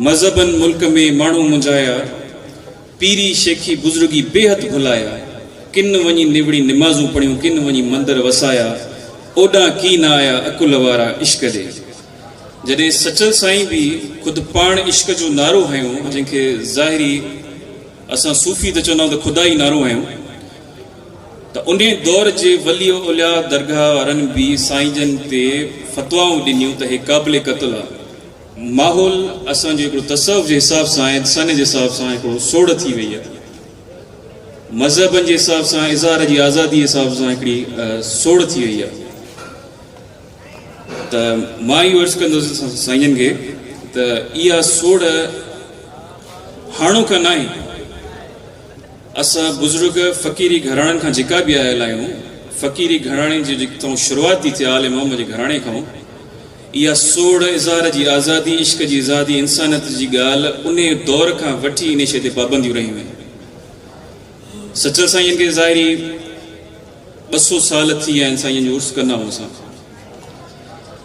मज़हबन मुल्क में माण्हू मुंझाया, पीरी शेखी बुज़ुर्गी बेहद भुलाया, किन वञी निवड़ी निमाज़ूं पढ़ियूं, किन वञी मंदिर वसाया, ओॾां की न आया अकुल वारा इश्क जे। जॾहिं सचल साईं भी ख़ुदि पाण इश्क जो नारो हयूं, जंहिंखे ज़ाहिरी असां सूफ़ी त चवंदा आहियूं त ख़ुदा ई नारो हयूं, त उन दौर जे वली उलिया दरगाह वारनि बि साईं जन ते फ़तवाऊं ॾिनियूं त हे क़ाबिल क़त्ल आहे। माहौल असांजो हिकिड़ो तसव्वुफ़ जे हिसाब सां इंसानी जे हिसाब सां हिकिड़ो सोढ़ थी वई आहे। मज़हबनि जे हिसाब सां इज़हार जी आज़ादी जे हिसाब सां हिकिड़ी सोढ़ थी वई आहे। त मां इहो अर्ज़ु कंदुसि साईंजनि खे त इहा सोढ़ हाणोका न आहे। असां बुज़ुर्ग फ़क़ीरी घराणनि खां जेका बि आयल आहियूं, फ़क़ीरी घराणे जी जेको शुरूआत थी थिए आले मोहम्मद जे घराणे खां, इहा सोढ़ इज़हार जी आज़ादी, इश्क जी आज़ादी, इंसानियत जी ॻाल्हि उन दौर खां वठी इन शइ ते पाबंदियूं रहियूं आहिनि। सचल साईं खे ज़ाहिरी 200 साल थी विया आहिनि साईं जो उर्स कंदा हुआ।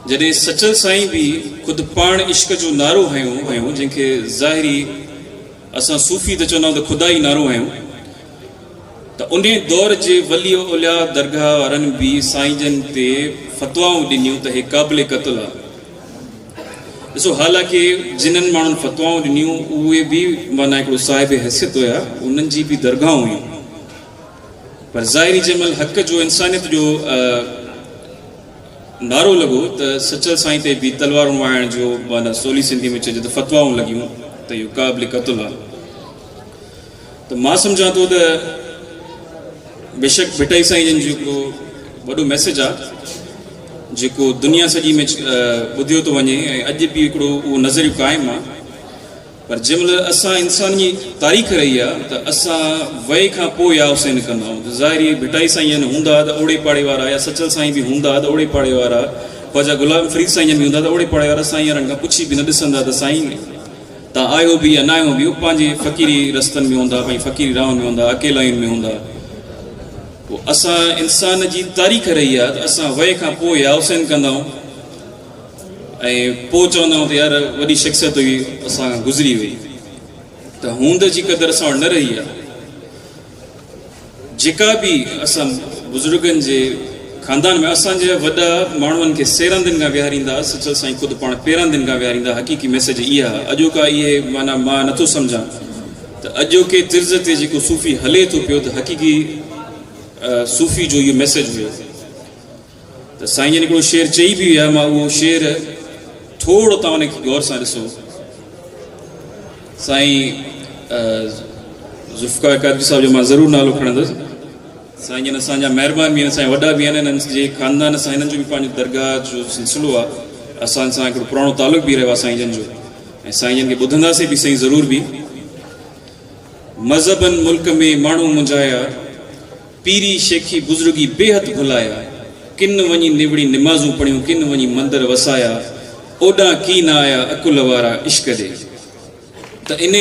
जॾहिं सचल साईं भी ख़ुदि पाण इश्क जो नारो हयूं, जंहिंखे ज़ाहिरी असां सूफ़ी त चवंदा आहियूं त ख़ुदा ई नारो हयूं, त उन दौर जे वली उलिया दरगाह वारनि बि साईं जन ते फ़तवाऊं ॾिनियूं त हे क़ाबिल क़त्ल आहे। ॾिसो, हालांकि जिन्हनि माण्हुनि फ़तवाऊं ॾिनियूं उहे बि माना हिकिड़ो साहिब हैसियत हुया, उन्हनि जी बि दरगाहूं हुयूं, पर ज़ाहिरी जंहिं महिल हक़ जो इंसानियत जो नारो लॻो त सचल साईं ते बि तलवारूं वाइण जो माना सोली सिंधी में चइजे त फ़तवाऊं लॻियूं त इहो क़ाबिल क़त्ल आहे। त मां सम्झां थो त बेशक भिटाई साईं जन जो हिकिड़ो वॾो मैसेज आहे जेको दुनिया सॼी में ॿुधियो थो वञे ऐं अॼु बि हिकिड़ो उहो नज़रियो क़ाइमु आहे। पर जंहिंमहिल असां इंसानी तारीख़ रही आहे त असां वए खां पोइ या हुसैन कंदा आहियूं। त ज़ाहिरी भिटाई साईं हूंदा त ओड़े पाड़े वारा, या सचल साईं बि हूंदा त ओड़े पाड़े वारा, ख़्वाजा गुलाम फ़रीद साईं जन बि हूंदा त ओड़े पाड़े वारा साईं यारनि खां पुछी बि न ॾिसंदा त साईं तव्हां आयो बि या न आयो बि, पंहिंजे फ़क़ीरी रस्तनि में हूंदा, पंहिंजी फ़क़ीरी राहनि में हूंदा, अकेलाइनि में हूंदा। पोइ असां इंसान जी तारीख़ रही आहे त असां वए खां पोइ या हुसैन कंदा आहियूं ऐं पोइ चवंदा आहियूं त यार वॾी शख़्सियत हुई असां गुज़री वई। त हूंद जी क़दुरु असां वटि न रही आहे। जेका बि असां बुज़ुर्गनि जे ख़ानदान में असांजे वॾा माण्हुनि खे सेरंदियुनि खां विहारींदा, सचल साईं ख़ुदि पाण पेरंदियुनि खां विहारींदा। हक़ीक़ी मैसेज इहा आहे। अॼोका इहे माना मां नथो सम्झां त अॼोके तिर्ज़ ते जेको सूफ़ी हले थो पियो त हक़ीक़ी सूफ़ी जो इहो मैसेज हुयो। त साईं जन हिकिड़ो शेर चई बि विया, मां उहो शेर थोरो तव्हां उनखे गौर सां ॾिसो। साईं ज़ुल्फ़िकार क़ादरी साहिब जो मां ज़रूरु नालो खणंदुसि। साईं जन असांजा महिरबान बि आहिनि, असांजा वॾा बि आहिनि, हिननि जे ख़ानदान सां हिननि जो बि पंहिंजो दरगाह जो सिलसिलो आहे, असां सां हिकिड़ो पुराणो तालुक़ बि रहियो आहे साईं जन जो, ऐं साईं जन खे ॿुधंदासीं बि सही ज़रूरु बि। मज़हबन मुल्क में माण्हू मुंझाया, पीरी शेखी बुज़ुर्गी बेहद भुलाया, किन वञी निवड़ी निमाज़ूं पढ़ियूं, किन वञी मंदिर वसाया, ओॾां की न आया अकुल वारा इश्क जे। त इन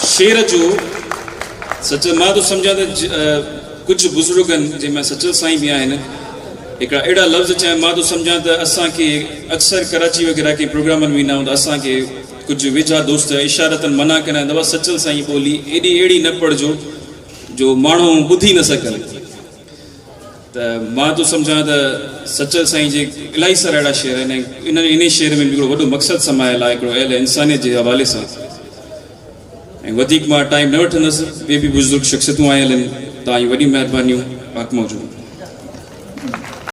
शेर जो सच मां तो सम्झां त कुझु बुज़ुर्गनि जंहिंमें सचल साईं बि आहिनि, हिकिड़ा अहिड़ा लफ़्ज़ चया मां तो सम्झां त असांखे अक्सर कराची वग़ैरह के प्रोग्रामनि में ईंदा आहियूं त असांखे कुझु वेझा दोस्त इशारतनि मना कंदा आहिनि, सचल साईं ॿोली एॾी अहिड़ी न पढ़जो जो माण्हू ॿुधी न सघनि। त मां तो सम्झां त सचल साईं जे इलाही सारा अहिड़ा शेर आहिनि। इन शेर में बि हिकिड़ो वॾो मक़सदु समायल आहे, हिकिड़ो अहिड़े इंसानियत जे हवाले सां। ऐं वधीक मां टाइम न वठंदुसि, ॿिए बि बुज़ुर्ग शख़्सियतूं आयल आहिनि। तव्हांजी वॾी महिरबानियूं, पाक मौजूदु।